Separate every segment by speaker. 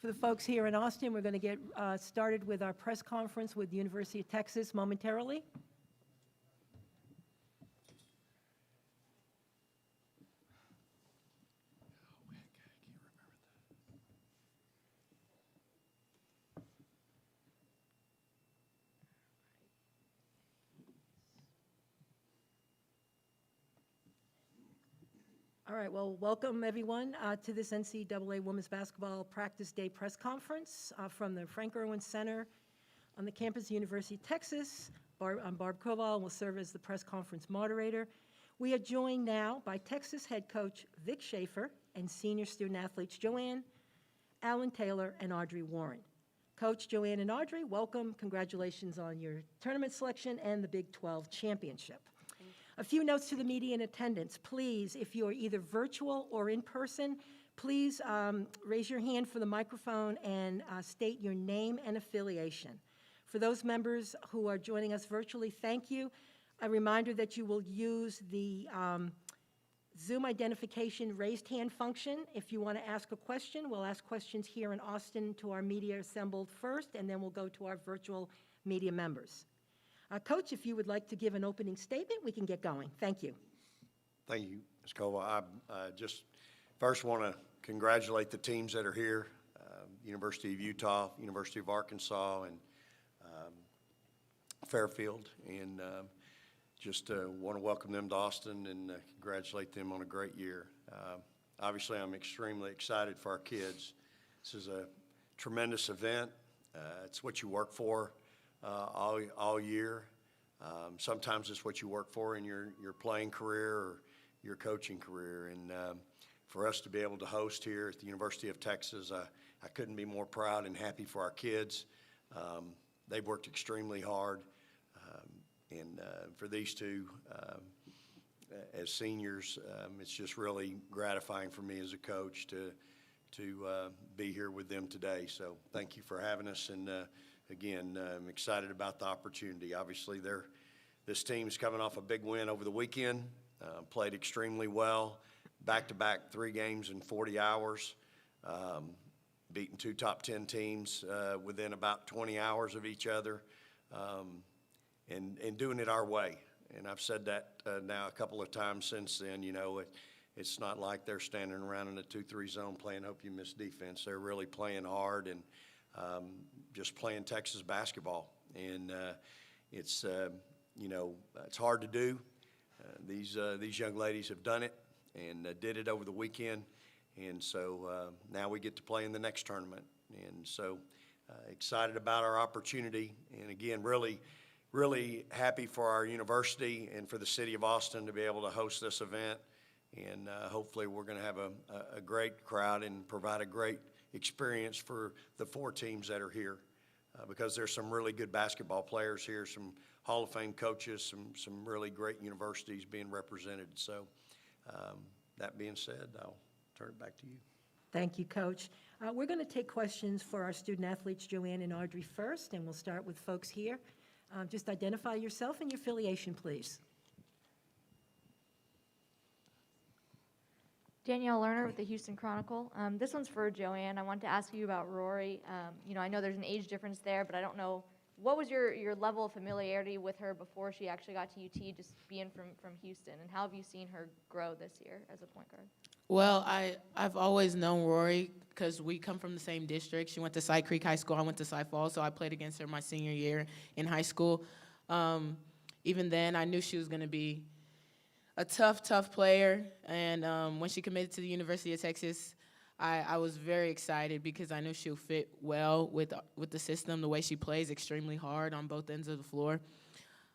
Speaker 1: For the folks here in Austin, we're going to get started with our press conference with the University of Texas momentarily. All right, well, welcome everyone to this NCAA Women's Basketball Practice Day press conference from the Frank Irwin Center on the campus of the University of Texas. I'm Barb Koval and will serve as the press conference moderator. We are joined now by Texas head coach Vic Schaefer and senior student athletes Joanne, Alan Taylor, and Audrey Warren. Coach Joanne and Audrey, welcome. Congratulations on your tournament selection and the Big 12 championship. A few notes to the media in attendance. Please, if you are either virtual or in person, please raise your hand for the microphone and state your name and affiliation. For those members who are joining us virtually, thank you. A reminder that you will use the Zoom identification raised hand function. If you want to ask a question, we'll ask questions here in Austin to our media assembled first, and then we'll go to our virtual media members. Coach, if you would like to give an opening statement, we can get going. Thank you.
Speaker 2: Thank you, Ms. Cova. I just first want to congratulate the teams that are here, University of Utah, University of Arkansas, and Fairfield, and just want to welcome them to Austin and congratulate them on a great year. Obviously, I'm extremely excited for our kids. This is a tremendous event. It's what you work for all year. Sometimes it's what you work for in your playing career or your coaching career. And for us to be able to host here at the University of Texas, I couldn't be more proud and happy for our kids. They've worked extremely hard. And for these two, as seniors, it's just really gratifying for me as a coach to be here with them today. So thank you for having us. And again, I'm excited about the opportunity. Obviously, this team's coming off a big win over the weekend, played extremely well, back-to-back 3 games in 40 hours, beating 2 top 10 teams within about 20 hours of each other, and doing it our way. And I've said that now a couple of times since then. You know, it's not like they're standing around in a 2-3 zone playing hope you miss defense. They're really playing hard and just playing Texas basketball, and it's you know, it's hard to do. These young ladies have done it and did it over the weekend, and so now we get to play in the next tournament, and so excited about our opportunity, and again, really happy for our university and for the city of Austin to be able to host this event, and hopefully we're going to have a great crowd and provide a great experience for the 4 teams that are here, because there's some really good basketball players here, some Hall of Fame coaches, some really great universities being represented. So that being said, I'll turn it back to you.
Speaker 1: Thank you, Coach. We're going to take questions for our student athletes, Joanne and Audrey, first, and we'll start with folks here. Just identify yourself and your affiliation, please.
Speaker 3: Danielle Lerner with the Houston Chronicle. This one's for Joanne. I want to ask you about Rory. You know, I know there's an age difference there, but I don't know, what was your level of familiarity with her before she actually got to UT, just being from Houston, and how have you seen her grow this year as a point guard?
Speaker 4: Well, I've always known Rory because we come from the same district. She went to Side Creek High School. I went to Cy Falls, so I played against her my senior year in high school. Even then, I knew she was going to be a tough player, and when she committed to the University of Texas, I was very excited because I knew she'll fit well with the system, the way she plays extremely hard on both ends of the floor.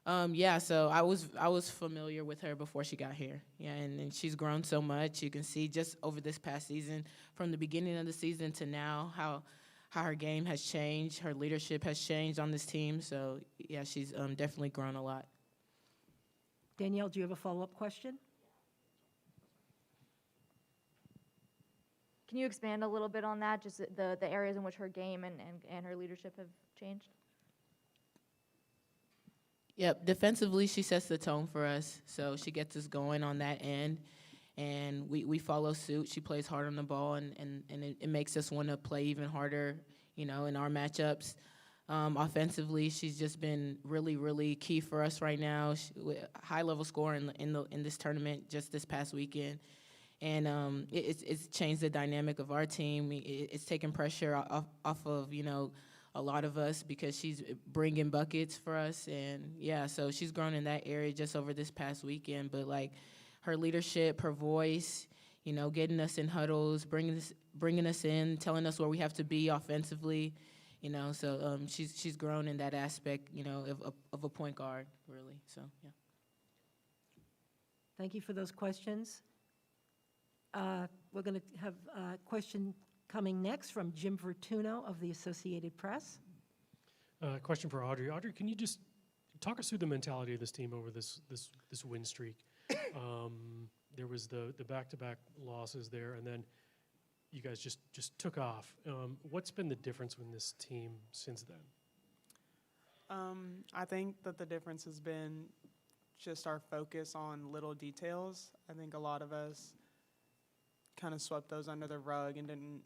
Speaker 4: Yeah, so I was familiar with her before she got here. Yeah, and she's grown so much. You can see just over this past season, from the beginning of the season to now, how her game has changed, her leadership has changed on this team. So yeah, she's definitely grown a lot.
Speaker 1: Danielle, do you have a follow-up question?
Speaker 3: Can you expand a little bit on that, just the areas in which her game and her leadership have changed?
Speaker 4: Yep, defensively she sets the tone for us, so she gets us going on that end. and we follow suit. She plays hard on the ball, and it makes us want to play even harder, you know, in our matchups. Offensively, she's just been really, really key for us right now. High-level score in this tournament just this past weekend, and it's changed the dynamic of our team. It's taken pressure off of, you know, a lot of us because she's bringing buckets for us, and yeah, so she's grown in that area just over this past weekend. But like her leadership, her voice, you know, getting us in huddles, bringing us in, telling us where we have to be offensively. You know, so she's grown in that aspect, you know, of a point guard, really. So, yeah.
Speaker 1: Thank you for those questions. We're going to have a question coming next from Jim Vertuno of the Associated Press.
Speaker 5: Question for Audrey. Audrey, can you just talk us through the mentality of this team over this win streak? There was the back-to-back losses there, and then you guys just took off. What's been the difference in this team since then?
Speaker 6: I think that the difference has been just our focus on little details. I think a lot of us kind of swept those under the rug and didn't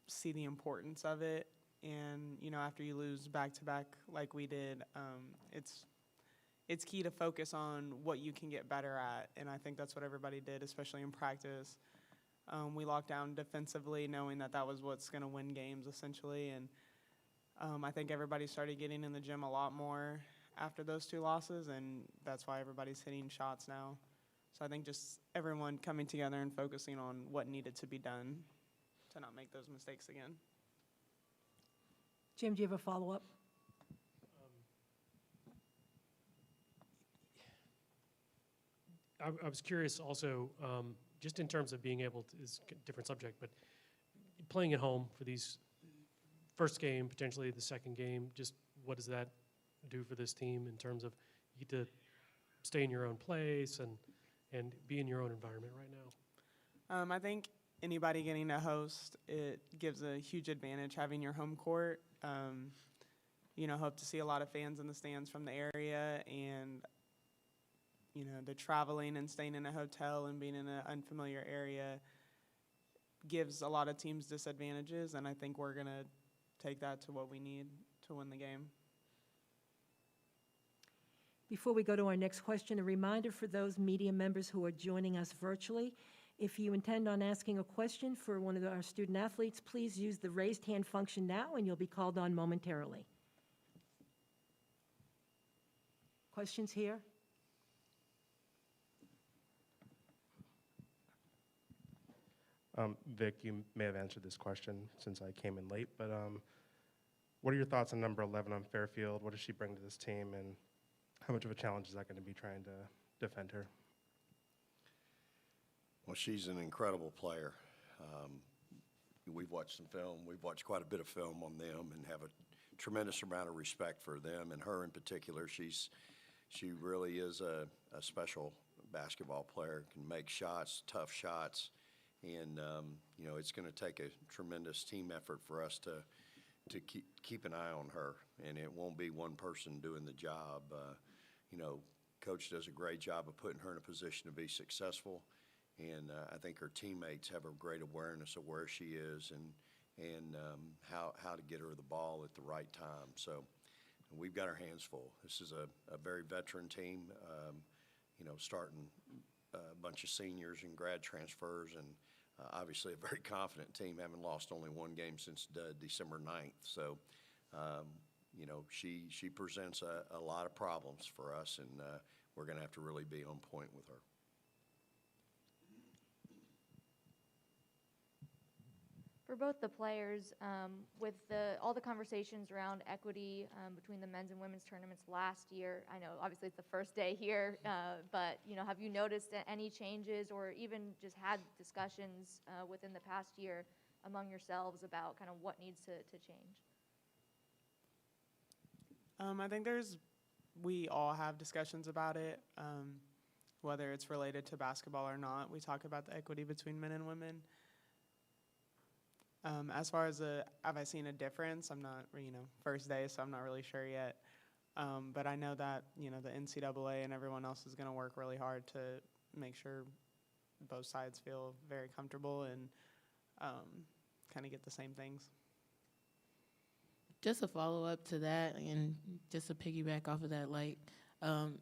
Speaker 6: see the importance of it. And, you know, after you lose back-to-back like we did, it's key to focus on what you can get better at. And I think that's what everybody did, especially in practice. We locked down defensively, knowing that was what's going to win games, essentially. And I think everybody started getting in the gym a lot more after those two losses, and that's why everybody's hitting shots now. So I think just everyone coming together and focusing on what needed to be done to not make those mistakes again.
Speaker 1: Jim, do you have a follow-up?
Speaker 5: I was curious also, just in terms of being able to, it's a different subject, but playing at home for these first game, potentially the second game, just what does that do for this team in terms of you get to stay in your own place and be in your own environment right now?
Speaker 6: I think anybody getting to host, it gives a huge advantage having your home court. You know, hope to see a lot of fans in the stands from the area, and you know, the traveling and staying in a hotel and being in an unfamiliar area gives a lot of teams disadvantages, and I think we're going to take that to what we need to win the game.
Speaker 1: Before we go to our next question, a reminder for those media members who are joining us virtually, if you intend on asking a question for one of our student athletes, please use the raised hand function now and you'll be called on momentarily. Questions here?
Speaker 7: Vic, you may have answered this question since I came in late, but what are your thoughts on number 11 on Fairfield? What does she bring to this team, and how much of a challenge is that going to be trying to defend her?
Speaker 2: Well, she's an incredible player. We've watched some film. We've watched quite a bit of film on them and have a tremendous amount of respect for them and her in particular. She really is a special basketball player, can make shots, tough shots. And, you know, it's going to take a tremendous team effort for us to keep an eye on her. And it won't be one person doing the job. You know, Coach does a great job of putting her in a position to be successful. And I think her teammates have a great awareness of where she is and how to get her the ball at the right time. So we've got our hands full. This is a very veteran team, you know, starting a bunch of seniors and grad transfers, and obviously a very confident team, having lost only one game since December 9th. So, you know, she presents a lot of problems for us, and we're going to have to really be on point with her.
Speaker 3: For both the players, with all the conversations around equity between the men's and women's tournaments last year, I know obviously it's the first day here, but you know, have you noticed any changes or even just had discussions within the past year among yourselves about kind of what needs to change?
Speaker 6: I think we all have discussions about it, whether it's related to basketball or not. We talk about the equity between men and women. As far as have I seen a difference? I'm not, you know, first day, so I'm not really sure yet. But I know that, you know, the NCAA and everyone else is going to work really hard to make sure both sides feel very comfortable and kind of get the same things.
Speaker 4: Just a follow up to that, and just to piggyback off of that, like,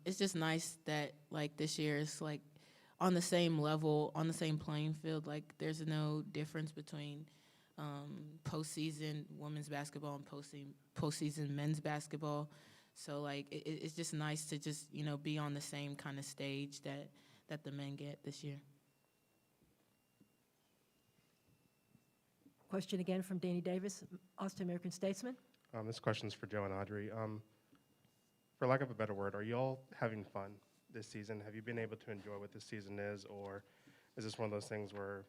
Speaker 4: it's just nice that like this year it's like on the same level, on the same playing field. Like, there's no difference between postseason women's basketball and postseason men's basketball. So like it's just nice to just be on the same kind of stage that the men get this year.
Speaker 1: Question again from Danny Davis, Austin American Statesman.
Speaker 7: This question's for Joe and Audrey. For lack of a better word, are you all having fun this season? Have you been able to enjoy what this season is, or is this one of those things where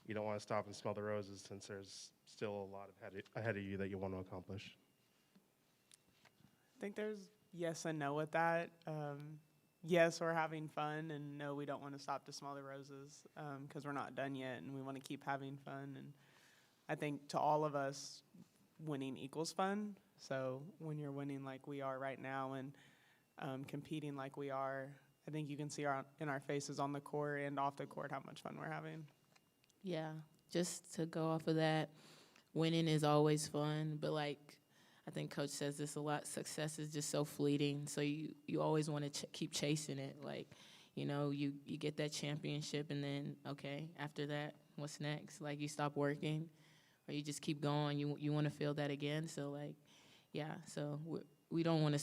Speaker 7: you don't want to stop and smell the roses since there's still a lot ahead of you that you want to accomplish?
Speaker 6: I think there's yes and no with that. Yes, we're having fun, and no, we don't want to stop to smell the roses because we're not done yet, and we want to keep having fun. And I think to all of us, winning equals fun. So when you're winning like we are right now and competing like we are, I think you can see in our faces on the court and off the court how much fun we're having.
Speaker 4: Yeah, just to go off of that, winning is always fun, but like I think Coach says this a lot, success is just so fleeting, so you always want to keep chasing it. Like, you get that championship, and then, okay, after that, what's next? Like, you stop working, or you just keep going. You want to feel that again, so like, yeah, so we don't want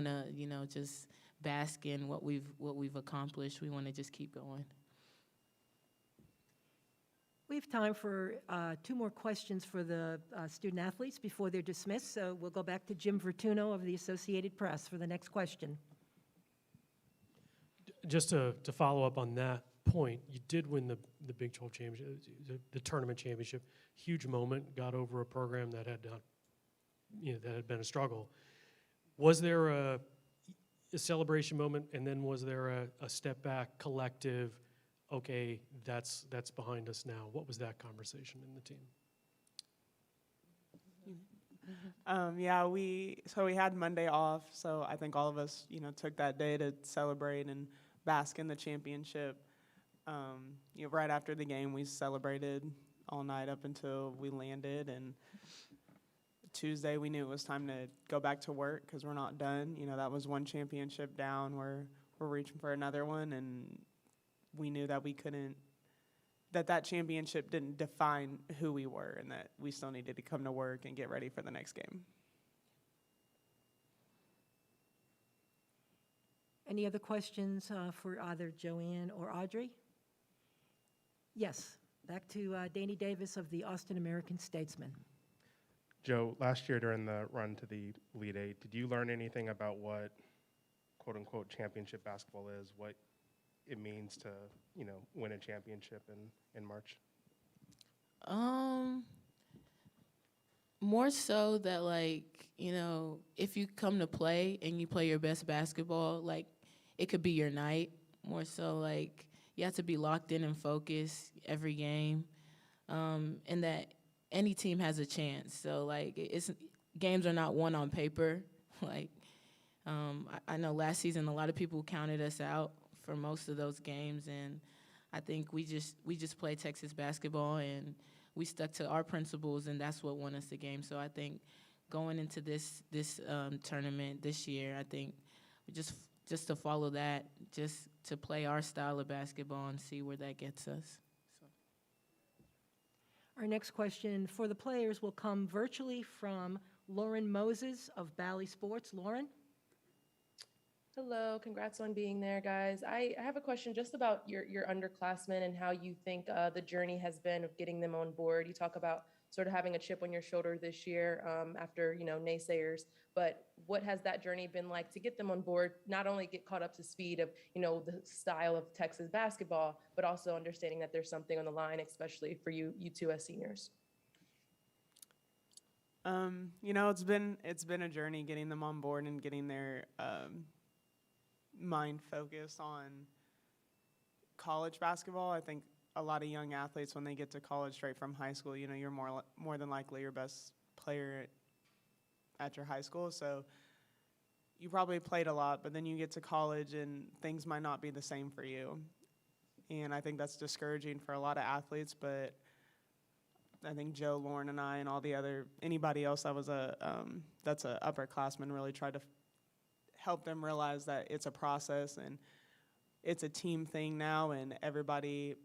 Speaker 4: to just bask in what we've accomplished. We want to just keep going.
Speaker 1: We have time for 2 more questions for the student athletes before they're dismissed. So we'll go back to Jim Vertuno of the Associated Press for the next question.
Speaker 5: Just to follow up on that point, you did win the Big 12 championship, the tournament championship. Huge moment, got over a program that had that had been a struggle. Was there a celebration moment, and then was there a step back, collective? Okay, that's behind us now. What was that conversation in the team?
Speaker 6: Yeah, we had Monday off, so I think all of us, took that day to celebrate and bask in the championship. Right after the game, we celebrated all night up until we landed, and Tuesday we knew it was time to go back to work because we're not done. That was one championship down. We're reaching for another one, and we knew that we couldn't, that championship didn't define who we were, and that we still needed to come to work and get ready for the next game.
Speaker 1: Any other questions for either Joanne or Audrey? Yes, back to Danny Davis of the Austin American Statesman.
Speaker 7: Joe, last year during the run to the Elite Eight, did you learn anything about what quote-unquote championship basketball is, what it means to, win a championship in March?
Speaker 4: More so that, like, if you come to play and you play your best basketball, like, it could be your night. More so, like, you have to be locked in and focused every game, and that any team has a chance. So, like, games are not won on paper. Like, I know last season a lot of people counted us out for most of those games, and I think we just played Texas basketball, and we stuck to our principles, and that's what won us the game. So I think going into this tournament this year, I think just to follow that, just to play our style of basketball and see where that gets us. So.
Speaker 1: Our next question for the players will come virtually from Lauren Moses of Bally Sports. Lauren?
Speaker 8: Hello, congrats on being there, guys. I have a question just about your underclassmen and how you think the journey has been of getting them on board. You talk about sort of having a chip on your shoulder this year after, naysayers, but what has that journey been like to get them on board, not only get caught up to speed of, the style of Texas basketball, but also understanding that there's something on the line, especially for you two as seniors?
Speaker 6: It's been a journey getting them on board and getting their mind focused on college basketball. I think a lot of young athletes, when they get to college straight from high school, you're more than likely your best player at your high school. So you probably played a lot, but then you get to college and things might not be the same for you. And I think that's discouraging for a lot of athletes, but I think Joe, Lauren, and I, and anybody else that was that's a upperclassman really tried to help them realize that it's a process and it's a team thing now, and everybody,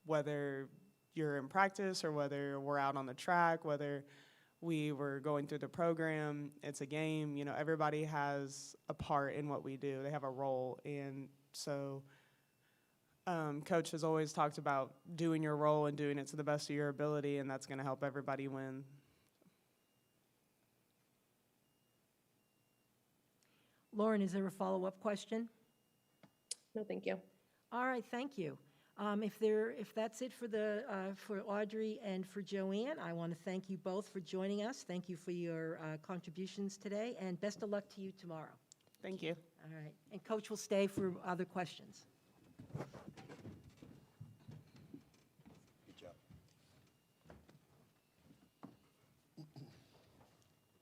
Speaker 6: whether you're in practice or whether we're out on the track, whether we were going through the program, it's a game, everybody has a part in what we do. They have a role. And so Coach has always talked about doing your role and doing it to the best of your ability, and that's going to help everybody win.
Speaker 1: Lauren, is there a follow-up question?
Speaker 8: No, thank you.
Speaker 1: All right, thank you. If that's it for Audrey and for Joanne, I want to thank you both for joining us. Thank you for your contributions today, and best of luck to you tomorrow.
Speaker 6: Thank you.
Speaker 1: All right, and Coach will stay for other questions.
Speaker 2: Good job.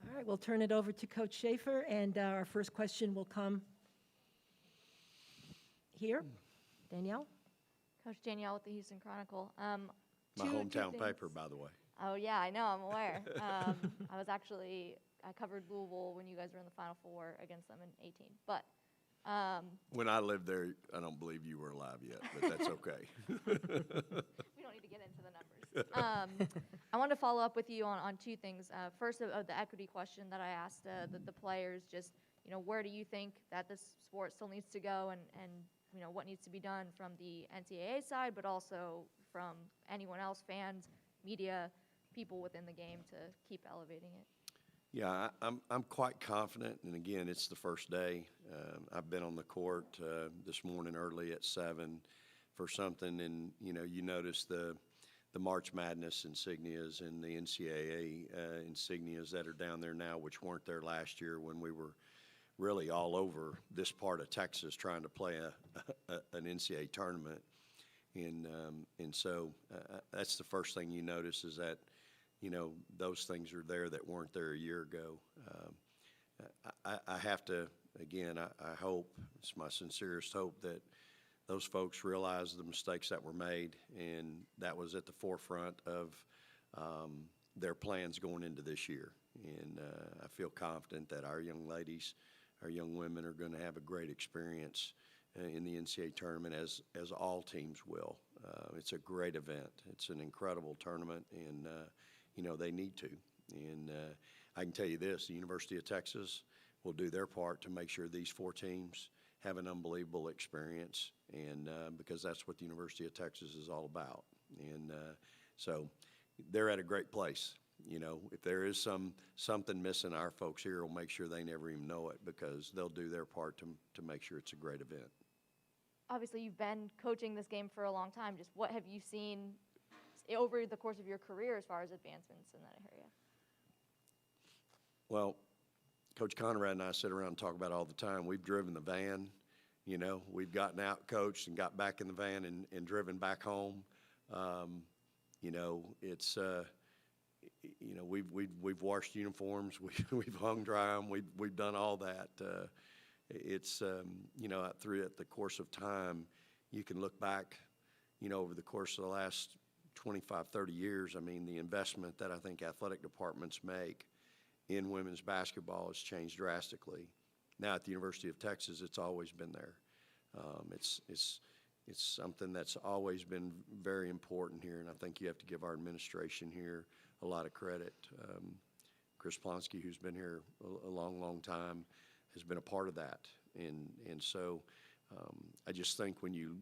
Speaker 1: All right, we'll turn it over to Coach Schaefer, and our first question will come here. Danielle?
Speaker 3: Coach Danielle with the Houston Chronicle.
Speaker 2: My
Speaker 3: Two
Speaker 2: hometown
Speaker 3: things.
Speaker 2: paper, by the way.
Speaker 3: Oh, yeah, I know, I'm aware. I covered Louisville when you guys were in the Final Four against them in 18. But
Speaker 2: When I lived there, I don't believe you were alive yet, but that's okay.
Speaker 3: we don't need to get into the numbers. I wanted to follow up with you on two things. First, of the equity question that I asked the players, just, where do you think that this sport still needs to go, and what needs to be done from the NCAA side, but also from anyone else, fans, media, people within the game, to keep elevating it?
Speaker 2: Yeah, I'm quite confident, and again, it's the first day. I've been on the court this morning early at 7 for something, and you notice the March Madness insignias and the NCAA insignias that are down there now, which weren't there last year when we were really all over this part of Texas trying to play an NCAA tournament, and so that's the first thing you notice is that those things are there that weren't there a year ago. I have to, again, I hope, it's my sincerest hope that those folks realize the mistakes that were made, and that was at the forefront of their plans going into this year. And I feel confident that our young ladies, our young women are going to have a great experience in the NCAA tournament, as all teams will. It's a great event. It's an incredible tournament, and they need to. And I can tell you this, the University of Texas will do their part to make sure these 4 teams have an unbelievable experience, and because that's what the University of Texas is all about. And so they're at a great place. If there is something missing, our folks here will make sure they never even know it, because they'll do their part to make sure it's a great event.
Speaker 3: Obviously, you've been coaching this game for a long time. Just what have you seen over the course of your career as far as advancements in that area?
Speaker 2: Well, Coach Conrad and I sit around and talk about it all the time. We've driven the van, we've gotten out, coached, and got back in the van and driven back home. It's we've washed uniforms, we've hung dry them, we've done all that. It's through the course of time, you can look back, over the course of the last 25, 30 years. I mean, the investment that I think athletic departments make in women's basketball has changed drastically. Now at the University of Texas, it's always been there. It's something that's always been very important here, and I think you have to give our administration here a lot of credit. Chris Plonsky, who's been here a long, long time, has been a part of that. And so I just think when you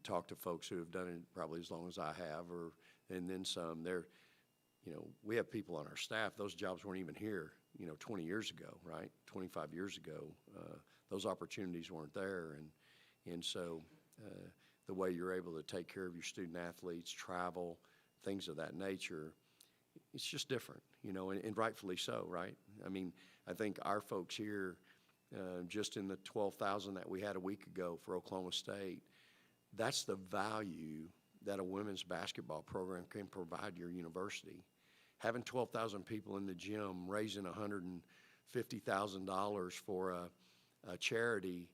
Speaker 2: talk to folks who have done it probably as long as I have, and then some, we have people on our staff, those jobs weren't even here, 20 years ago, right? 25 years ago. Those opportunities weren't there. And so the way you're able to take care of your student athletes, travel, things of that nature, it's just different, and rightfully so, right? I mean, I think our folks here, just in the 12,000 that we had a week ago for Oklahoma State, that's the value that a women's basketball program can provide your university. Having 12,000 people in the gym raising $150,000 for a charity,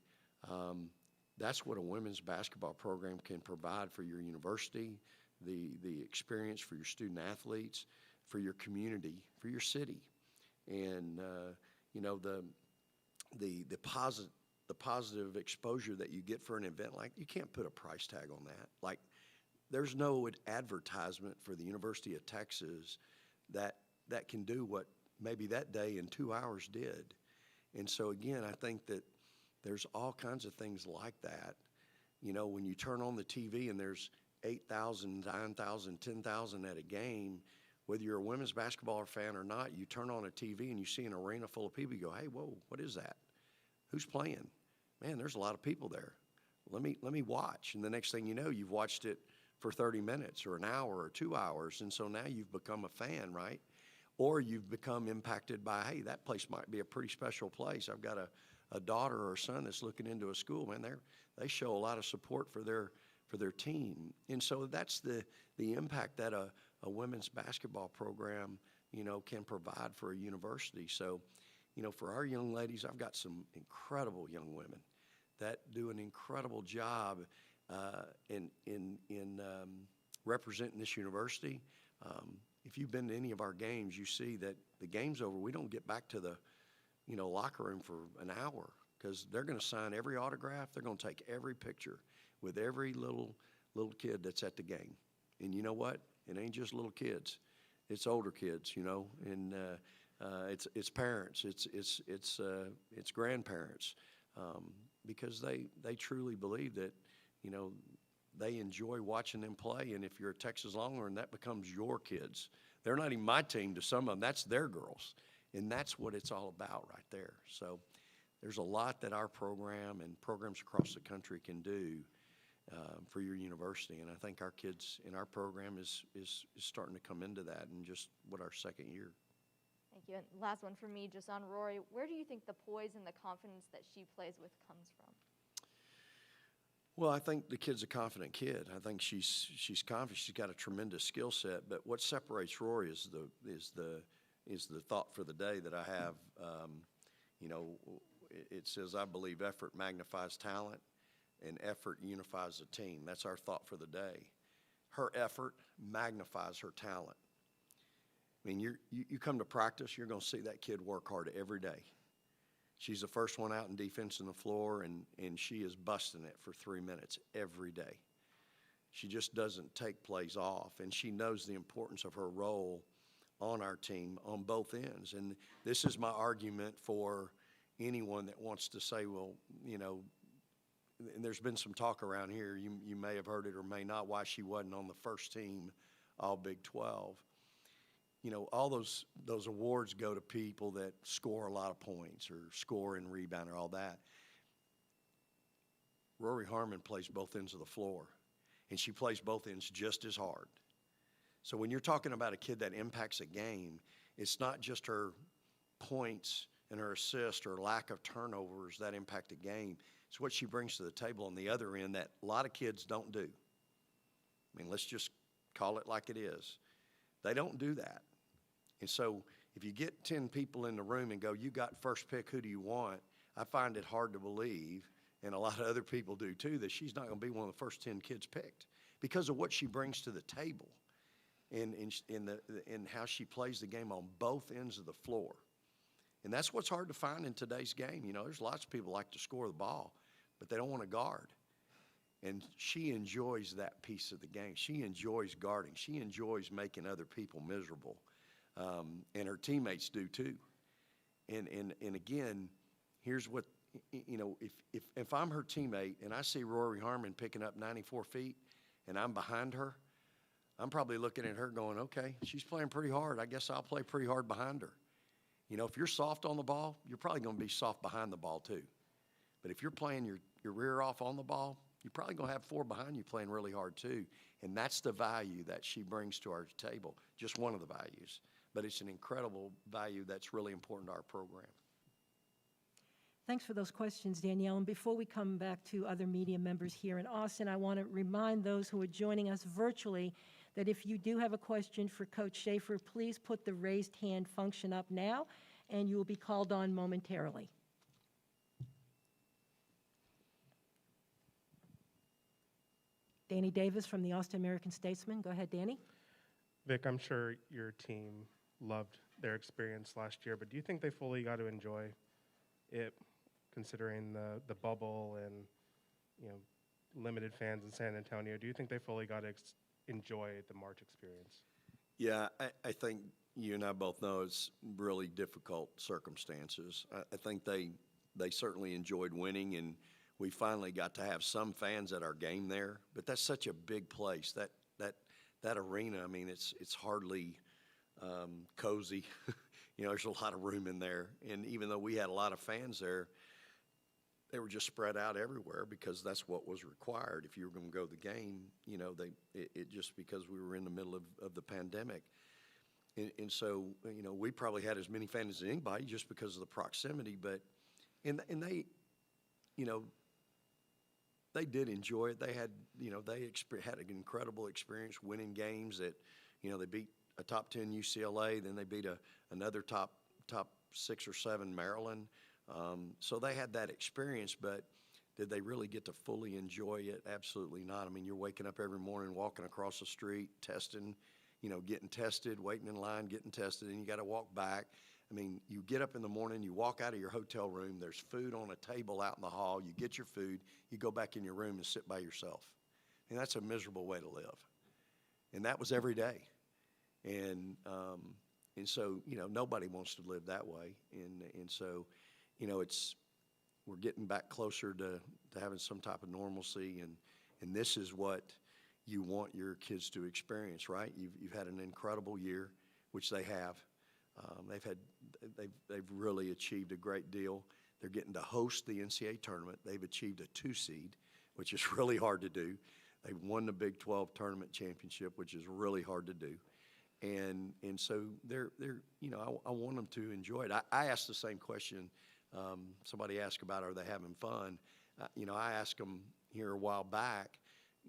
Speaker 2: That's what a women's basketball program can provide for your university, the experience for your student athletes, for your community, for your city. And, you know, the positive exposure that you get for an event like, you can't put a price tag on that. Like, there's no advertisement for the University of Texas that can do what maybe that day in 2 hours did. And so again, I think that there's all kinds of things like that. You know, when you turn on the TV and there's 8,000, 9,000, 10,000 at a game, whether you're a women's basketball fan or not, you turn on a TV and you see an arena full of people, you go, hey, whoa, what is that? Who's playing? Man, there's a lot of people there. Let me watch. And the next thing you know, you've watched it for 30 minutes or an hour or 2 hours, and so now you've become a fan, right? Or you've become impacted by, hey, that place might be a pretty special place. I've got a daughter or son that's looking into a school, man, they show a lot of support for their team. And so that's the impact that a women's basketball program, you know, can provide for a university. So, you know, for our young ladies, I've got some incredible young women that do an incredible job in representing this university. If you've been to any of our games, you see that the game's over. We don't get back to the, you know, locker room for an hour because they're going to sign every autograph. They're going to take every picture with every little kid that's at the game. And you know what? It ain't just little kids. It's older kids, you know, and it's parents, it's grandparents, because they truly believe that, you know, they enjoy watching them play. And if you're a Texas Longhorn, that becomes your kids. They're not even my team to some of them. That's their girls. And that's what it's all about right there. So there's a lot that our program and programs across the country can do for your university. And I think our kids in our program is starting to come into that in just our second year.
Speaker 3: Thank you. And last one for me, just on Rory. Where do you think the poise and the confidence that she plays with comes from?
Speaker 2: Well, I think the kid's a confident kid. I think she's confident. She's got a tremendous skill set. But what separates Rory is the thought for the day that I have. You know, it says, I believe effort magnifies talent, and effort unifies a team. That's our thought for the day. Her effort magnifies her talent. I mean, you come to practice, you're going to see that kid work hard every day. She's the first one out in defense on the floor, and she is busting it for 3 minutes every day. She just doesn't take plays off, and she knows the importance of her role on our team on both ends. And this is my argument for anyone that wants to say, well, you know, and there's been some talk around here, you may have heard it or may not, why she wasn't on the first team all Big 12. You know, all those awards go to people that score a lot of points or score and rebound or all that. Rory Harmon plays both ends of the floor, and she plays both ends just as hard. So when you're talking about a kid that impacts a game, it's not just her points and her assists or lack of turnovers that impact a game. It's what she brings to the table on the other end that a lot of kids don't do. I mean, let's just call it like it is. They don't do that. And so if you get 10 people in the room and go, you got first pick, who do you want? I find it hard to believe, and a lot of other people do too, that she's not going to be one of the first 10 kids picked because of what she brings to the table and how she plays the game on both ends of the floor. And that's what's hard to find in today's game. You know, there's lots of people like to score the ball, but they don't want to guard. And she enjoys that piece of the game. She enjoys guarding. She enjoys making other people miserable. And her teammates do too. And again, here's what, you know, if I'm her teammate and I see Rory Harmon picking up 94 feet and I'm behind her, I'm probably looking at her going, okay, she's playing pretty hard. I guess I'll play pretty hard behind her. You know, if you're soft on the ball, you're probably going to be soft behind the ball too. But if you're playing your rear off on the ball, you're probably going to have four behind you playing really hard too. And that's the value that she brings to our table, just one of the values. But it's an incredible value that's really important to our program.
Speaker 1: Thanks for those questions, Danielle. And before we come back to other media members here in Austin, I want to remind those who are joining us virtually that if you do have a question for Coach Schaefer, please put the raised hand function up now, and you will be called on momentarily. Danny Davis from the Austin American-Statesman. Go ahead, Danny.
Speaker 7: Vic, I'm sure your team loved their experience last year, but do you think they fully got to enjoy it, considering the bubble and, you know, limited fans in San Antonio? Do you think they fully got to enjoy the March experience?
Speaker 2: Yeah, I think you and I both know it's really difficult circumstances. I think they certainly enjoyed winning, and we finally got to have some fans at our game there. But that's such a big place. That arena, I mean, it's hardly cozy. You know, there's a lot of room in there. And even though we had a lot of fans there, they were just spread out everywhere because that's what was required. If you were going to go to the game, you know, it just because we were in the middle of the pandemic. And so, you know, we probably had as many fans as anybody just because of the proximity. But, and they, you know, they did enjoy it. They had, you know, they had an incredible experience winning games that, you know, they beat a top 10 UCLA, then they beat another top 6 or 7 Maryland. So they had that experience, but did they really get to fully enjoy it? Absolutely not. I mean, you're waking up every morning, walking across the street, testing, you know, getting tested, waiting in line, getting tested, and you got to walk back. I mean, you get up in the morning, you walk out of your hotel room, there's food on a table out in the hall, you get your food, you go back in your room and sit by yourself. And that's a miserable way to live. And that was every day. And so, you know, nobody wants to live that way. And so, you know, we're getting back closer to having some type of normalcy, and this is what you want your kids to experience, right? You've had an incredible year, which they have. They've really achieved a great deal. They're getting to host the NCAA tournament. They've achieved a 2 seed, which is really hard to do. They've won the Big 12 tournament championship, which is really hard to do. And so they're you know, I want them to enjoy it. I asked the same question. Somebody asked about, are they having fun? You know, I asked them here a while back,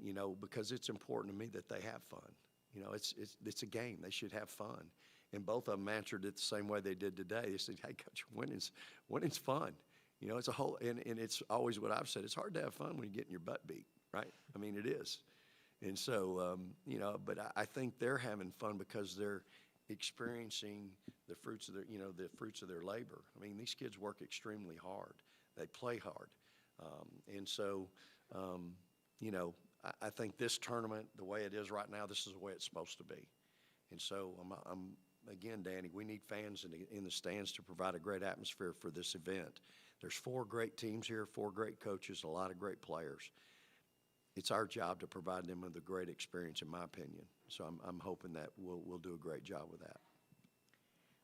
Speaker 2: you know, because it's important to me that they have fun. You know, it's a game. They should have fun. And both of them answered it the same way they did today. They said, hey, Coach, winning's fun. You know, it's a whole, and it's always what I've said. It's hard to have fun when you're getting your butt beat, right? I mean, it is. And so, you know, but I think they're having fun because they're experiencing the fruits of their labor. I mean, these kids work extremely hard. They play hard. And so, you know, I think this tournament, the way it is right now, this is the way it's supposed to be. And so, again, Danny, we need fans in the stands to provide a great atmosphere for this event. There's 4 great teams here, 4 great coaches, a lot of great players. It's our job to provide them with a great experience, in my opinion. So I'm hoping that we'll do a great job with that.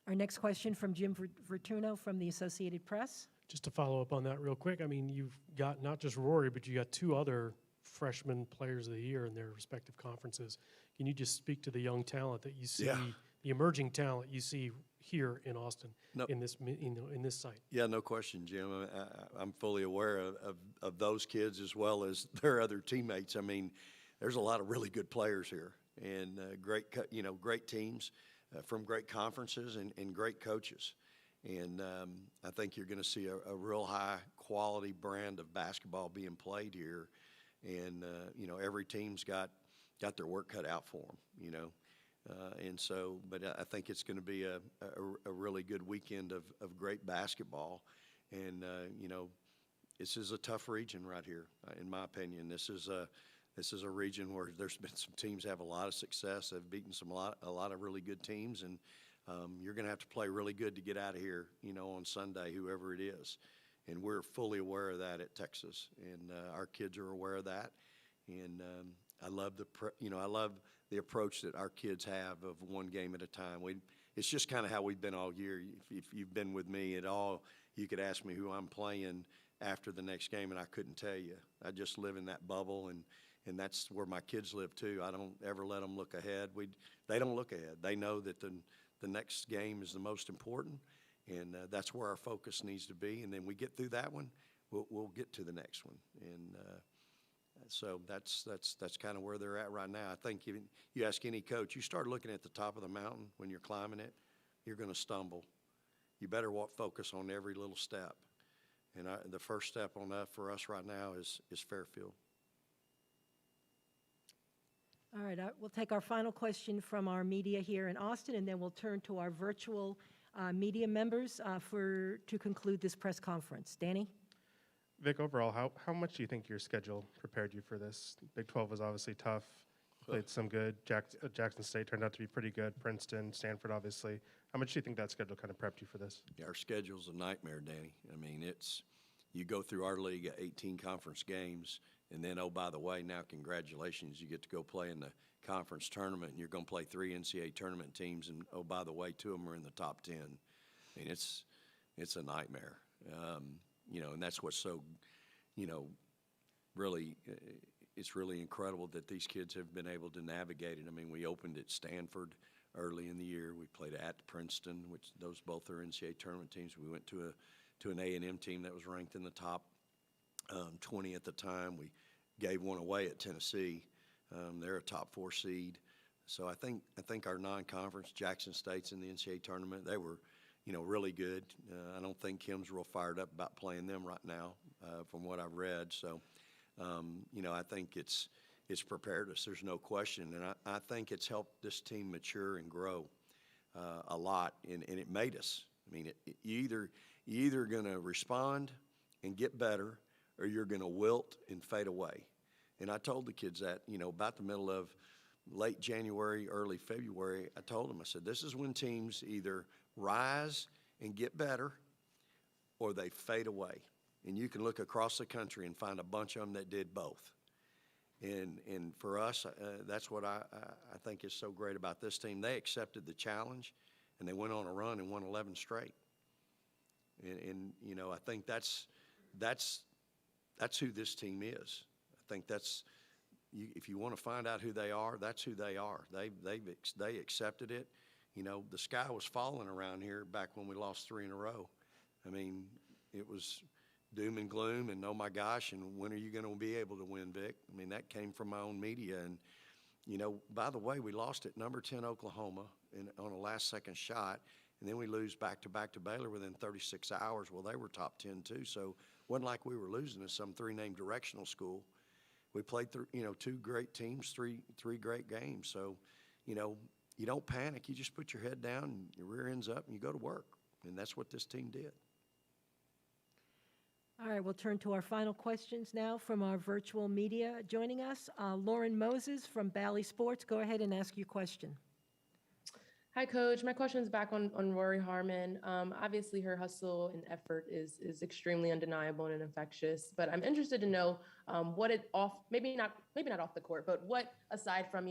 Speaker 1: Our next question from Jim Vertuno from the Associated Press.
Speaker 5: Just to follow up on that real quick, I mean, you've got not just Rory, but you got 2 other freshman players of the year in their respective conferences. Can you just speak to the young talent that you see,
Speaker 2: Yeah.
Speaker 5: the emerging talent you see here in Austin, in this site?
Speaker 2: Yeah, no question, Jim. I'm fully aware of those kids as well as their other teammates. I mean, there's a lot of really good players here, and great teams from great conferences and great coaches. And I think you're going to see a real high quality brand of basketball being played here. And you know, every team's got their work cut out for them. You know. And so, but I think it's going to be a really good weekend of great basketball. And, you know, this is a tough region right here, in my opinion. This is a region where there's been some teams have a lot of success. They've beaten a lot of really good teams. And you're going to have to play really good to get out of here, you know, on Sunday, whoever it is. And we're fully aware of that at Texas. And our kids are aware of that. And I love the approach that our kids have of one game at a time. It's just kind of how we've been all year. If you've been with me at all, you could ask me who I'm playing after the next game, and I couldn't tell you. I just live in that bubble, and that's where my kids live too. I don't ever let them look ahead. They don't look ahead. They know that the next game is the most important, and that's where our focus needs to be. And then we get through that one, we'll get to the next one. And so that's kind of where they're at right now. I think you ask any coach, you start looking at the top of the mountain when you're climbing it, you're going to stumble. You better focus on every little step. And the first step on that for us right now is Fairfield.
Speaker 1: All right, we'll take our final question from our media here in Austin, and then we'll turn to our virtual media members to conclude this press conference. Danny?
Speaker 7: Vic, overall, how much do you think your schedule prepared you for this? Big 12 was obviously tough. Played some good. Jackson State turned out to be pretty good. Princeton, Stanford, obviously. How much do you think that schedule kind of prepped you for this?
Speaker 2: Yeah, our schedule's a nightmare, Danny. I mean, you go through our league at 18 conference games, and then, oh, by the way, now congratulations, you get to go play in the conference tournament, and you're going to play 3 NCAA tournament teams, and, oh, by the way, 2 of them are in the top 10. I mean, it's a nightmare. And that's what's so, really, it's really incredible that these kids have been able to navigate it. I mean, we opened at Stanford early in the year. We played at Princeton, which those both are NCAA tournament teams. We went to an A&M team that was ranked in the top 20 at the time. We gave one away at Tennessee. They're a top 4 seed. So I think our non-conference, Jackson State's in the NCAA tournament. They were, really good. I don't think Kim's real fired up about playing them right now, from what I've read. So, I think it's prepared us. There's no question, and I think it's helped this team mature and grow a lot, and it made us. I mean, you either going to respond and get better, or you're going to wilt and fade away. And I told the kids that, about the middle of late January, early February, I told them, I said, this is when teams either rise and get better, or they fade away. And you can look across the country and find a bunch of them that did both. And for us, that's what I think is so great about this team. They accepted the challenge, and they went on a run and won 11 straight. And I think that's who this team is. I think if you want to find out who they are, that's who they are. They accepted it. The sky was falling around here back when we lost 3 in a row. I mean, it was doom and gloom, and oh my gosh, and when are you going to be able to win, Vic? I mean, that came from my own media. And, by the way, we lost at number 10 Oklahoma on a last-second shot, and then we lose back-to-back to Baylor within 36 hours. Well, they were top 10 too, so it wasn't like we were losing to some 3-name directional school. We played, 2 great teams, three great games. So, you don't panic. You just put your head down, and your rear ends up, and you go to work. And that's what this team did.
Speaker 1: All right, we'll turn to our final questions now from our virtual media. Joining us, Lauren Moses from Bally Sports. Go ahead and ask your question.
Speaker 8: Hi, Coach. My question is back on Rory Harmon. Obviously, her hustle and effort is extremely undeniable and infectious. But I'm interested to know maybe not off the court, but what, aside from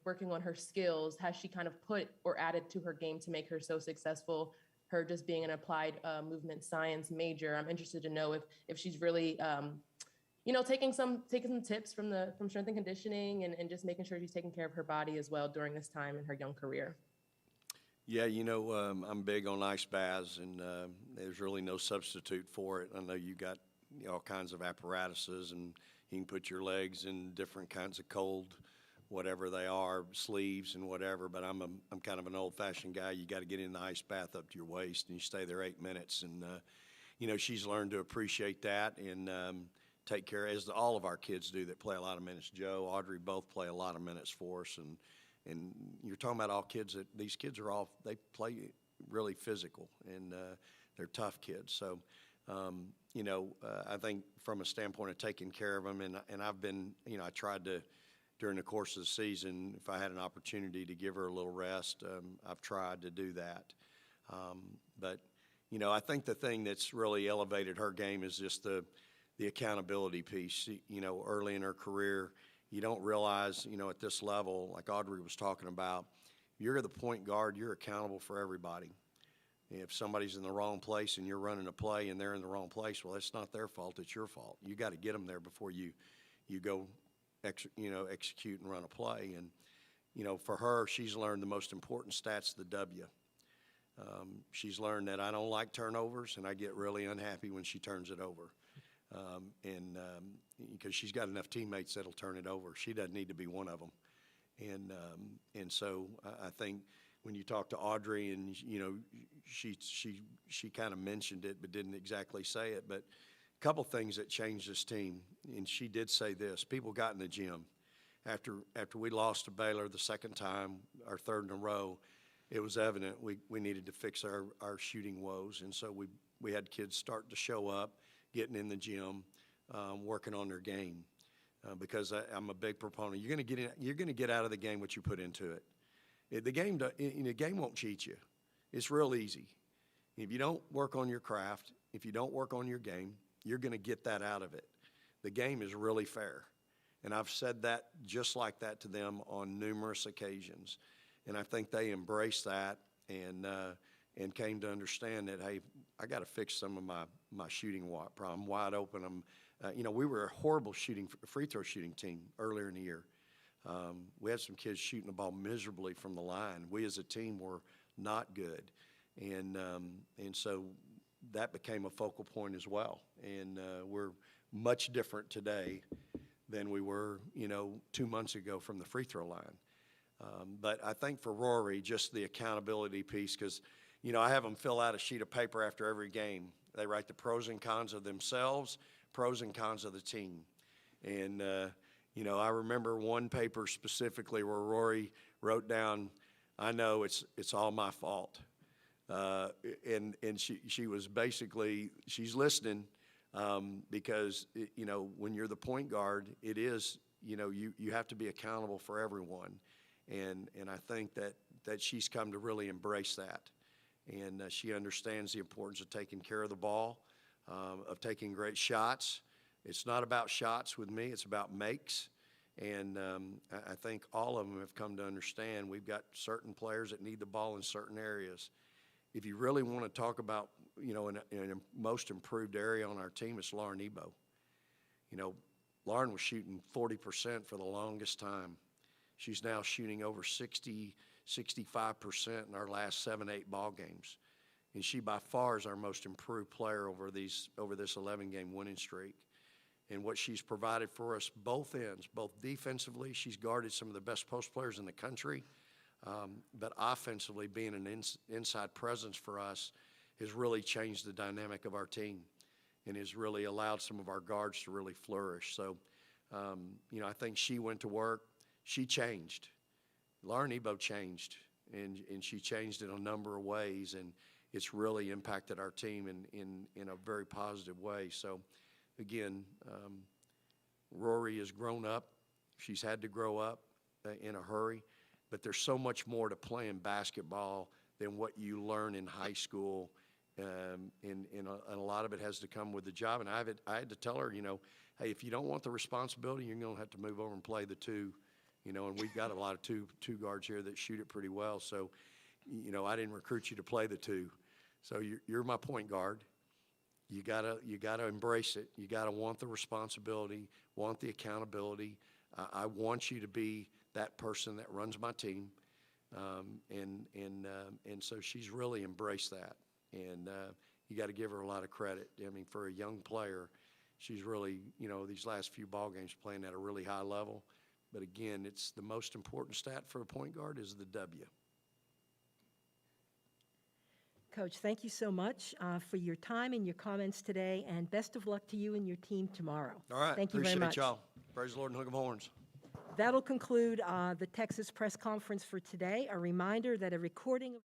Speaker 8: working on her skills, has she kind of put or added to her game to make her so successful? Her just being an applied movement science major. I'm interested to know if she's really taking some tips from strength and conditioning and just making sure she's taking care of her body as well during this time in her young career.
Speaker 2: Yeah, I'm big on ice baths, and there's really no substitute for it. I know you got all kinds of apparatuses, and you can put your legs in different kinds of cold, whatever they are, sleeves and whatever. But I'm kind of an old-fashioned guy. You got to get in the ice bath up to your waist, and you stay there 8 minutes. And she's learned to appreciate that and take care, as all of our kids do that play a lot of minutes. Joe, Audrey both play a lot of minutes for us, and you're talking about all kids these kids they play really physical, and they're tough kids. So, I think from a standpoint of taking care of them, and I've been, I tried to, during the course of the season, if I had an opportunity to give her a little rest, I've tried to do that. But, I think the thing that's really elevated her game is just the accountability piece. Early in her career, you don't realize, at this level, like Audrey was talking about, you're the point guard, you're accountable for everybody. If somebody's in the wrong place and you're running a play and they're in the wrong place, well, it's not their fault, it's your fault. You got to get them there before you go, execute and run a play. And, for her, she's learned the most important stats, the W. She's learned that I don't like turnovers, and I get really unhappy when she turns it over. Because she's got enough teammates that'll turn it over. She doesn't need to be one of them. And so I think when you talk to Audrey, and she kind of mentioned it but didn't exactly say it, but a couple things that changed this team, and she did say this: people got in the gym, after we lost to Baylor the second time, our third in a row, it was evident we needed to fix our shooting woes. And so we had kids starting to show up, getting in the gym, working on their game. Because I'm a big proponent. You're going to get out of the game what you put into it. The game won't cheat you. It's real easy. If you don't work on your craft, if you don't work on your game, you're going to get that out of it. The game is really fair. And I've said that just like that to them on numerous occasions. And I think they embraced that and came to understand that, hey, I got to fix some of my shooting problem. Wide open. We were a horrible free throw shooting team earlier in the year. We had some kids shooting the ball miserably from the line. We as a team were not good. And so that became a focal point as well. And we're much different today than we were, 2 months ago from the free throw line. But I think for Rory, just the accountability piece, because, I have them fill out a sheet of paper after every game. They write the pros and cons of themselves, pros and cons of the team. And, I remember one paper specifically where Rory wrote down, I know it's all my fault. And she was basically, she's listening because, when you're the point guard, it is, you have to be accountable for everyone. And I think that she's come to really embrace that. And she understands the importance of taking care of the ball, of taking great shots. It's not about shots with me, it's about makes. And I think all of them have come to understand we've got certain players that need the ball in certain areas. If you really want to talk about, in a most improved area on our team, it's Lauren Nebo. Lauren was shooting 40% for the longest time. She's now shooting over 60, 65% in our last 7-8 ball games. And she by far is our most improved player over this 11-game winning streak. And what she's provided for us both ends, both defensively, she's guarded some of the best post players in the country, but offensively being an inside presence for us has really changed the dynamic of our team and has really allowed some of our guards to really flourish. So, I think she went to work. She changed. Lauren Nebo changed, and she changed in a number of ways, and it's really impacted our team in a very positive way. So, again, Rory has grown up. She's had to grow up in a hurry, but there's so much more to playing basketball than what you learn in high school, and a lot of it has to come with the job. And I had to tell her, hey, if you don't want the responsibility, you're going to have to move over and play the two. And we've got a lot of two guards here that shoot it pretty well. So, I didn't recruit you to play the two. So you're my point guard. You gotta embrace it. You gotta want the responsibility, want the accountability. I want you to be that person that runs my team, and so she's really embraced that. And you got to give her a lot of credit. I mean, for a young player, she's really, these last few ball games playing at a really high level. But again, it's the most important stat for a point guard is the W.
Speaker 1: Coach, thank you so much for your time and your comments today, and best of luck to you and your team tomorrow.
Speaker 2: All right.
Speaker 1: Thank you very much.
Speaker 2: Appreciate y'all. Praise the Lord and hook 'em horns.
Speaker 1: That'll conclude the Texas press conference for today. A reminder that a recording of